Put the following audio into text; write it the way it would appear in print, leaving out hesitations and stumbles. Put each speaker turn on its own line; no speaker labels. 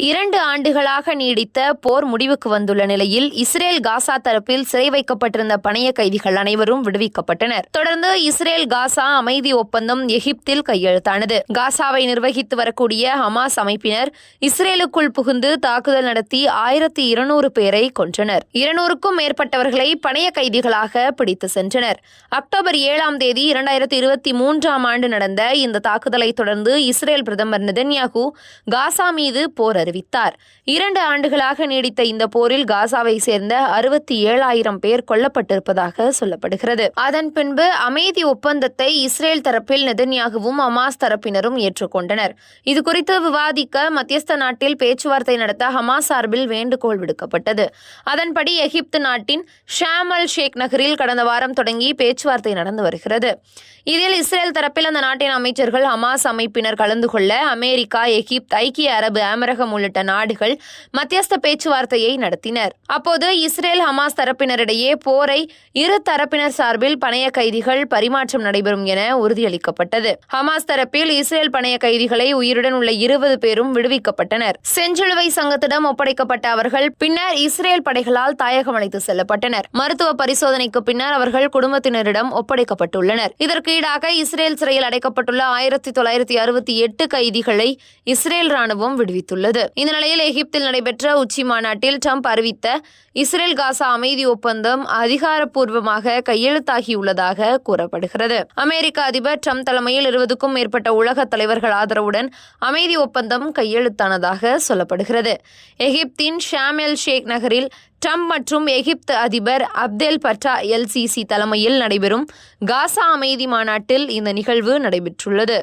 2 ஆண்டுகளாக நீடித்த போர் முடிவுக்கு வந்துள்ள நிலையில் இஸ்ரேல் காசா தரப்பில் சிறை வைக்கப்பட்டிருந்த பணைய கைதிகள் அனைவரும் விடுவிக்கப்பட்டனர். தொடர்ந்து இஸ்ரேல் காசா அமைதி ஒப்பந்தம் எகிப்தில் கையெழுத்தானது. காசாவை நிர்வகித்து வரக்கூடிய ஹமாஸ் அமைப்பினர் இஸ்ரேலுக்குள் புகுந்து தாக்குதல் நடத்தி 1200 பேரை கொன்றனர். 200க்கும் மேற்பட்டவர்களை பணைய கைதிகளாக பிடித்து சென்றனர். அக்டோபர் 7ஆம் தேதி 2023ஆம் ஆண்டு நடந்த இந்த தாக்குதலை தொடர்ந்து இஸ்ரேல் பிரதமர் நெதன்யாகு காசா மீது போர் அறிவித்தார். 2 ஆண்டுகளாக நீடித்த இந்த போரில் காசாவை சேர்ந்த 67,000 பேர் கொல்லப்பட்டிருப்பதாக சொல்லப்படுகிறது. அதன் பின்பு அமைதி ஒப்பந்தத்தை இஸ்ரேல் தரப்பில் நெதன்யாகுவும் ஹமாஸ் தரப்பினரும் ஏற்றுக்கொண்டனர். இதுகுறித்து விவாதிக்க மத்தியஸ்த நாட்டில் பேச்சுவார்த்தை நடத்த ஹமாஸ் சார்பில் வேண்டுகோள் விடுக்கப்பட்டது. அதன்படி எகிப்து நாட்டின் ஷார்ம் அல் ஷேக் நகரில் கடந்த வாரம் தொடங்கி பேச்சுவார்த்தை நடந்து வருகிறது. இதில் இஸ்ரேல் தரப்பில் அந்த நாட்டின் அமைச்சர்கள் ஹமாஸ் அமைப்பினர் கலந்து கொள்ள அமெரிக்கா, எகிப்து, ஐக்கிய அரபு அமீரகம் உள்ளிட்ட நாடுகள் மத்தியஸ்த பேச்சுவார்த்தையை நடத்தினர். அப்போது இஸ்ரேல் ஹமாஸ் தரப்பினரிடையே போரை இரு தரப்பினர் சார்பில் பணைய கைதிகள் பரிமாற்றம் நடைபெறும் என உறுதியளிக்கப்பட்டது. ஹமாஸ் தரப்பில் இஸ்ரேல் பணைய கைதிகளை உயிருடன் உள்ள 20 பேரும் விடுவிக்கப்பட்டனர். செஞ்சிலுவை சங்கத்திடம் ஒப்படைக்கப்பட்ட அவர்கள் பின்னர் இஸ்ரேல் படைகளால் தாயகம் அழைத்து செல்லப்பட்டனர். மருத்துவ பரிசோதனைக்கு பின்னர் அவர்கள் குடும்பத்தினரிடம் ஒப்படைக்கப்பட்டுள்ளனர். இதற்கு ஈடாக இஸ்ரேல் சிறையில் அடைக்கப்பட்டுள்ள 1968 கைதிகளை இஸ்ரேல் ராணுவம் விடுவித்துள்ளது. இந்த நிலையில் எகிப்தில் நடைபெற்ற உச்சி மாநாட்டில் ட்ரம்ப் அறிவித்த இஸ்ரேல் காசா அமைதி ஒப்பந்தம் அதிகாரப்பூர்வமாக கையெழுத்தாகியுள்ளதாக கூறப்படுகிறது. அமெரிக்க அதிபர் ட்ரம்ப் தலைமையில் 20க்கும் மேற்பட்ட உலக தலைவர்கள் ஆதரவுடன் அமைதி ஒப்பந்தம் கையெழுத்தானதாக சொல்லப்படுகிறது. எகிப்தின் ஷார்ம் எல் ஷேக் நகரில் ட்ரம்ப் மற்றும் எகிப்து அதிபர் அப்தெல் பட்டா எல் சிசி தலைமையில் நடைபெறும் காசா அமைதி மாநாட்டில் இந்த நிகழ்வு நடைபெற்றுள்ளது.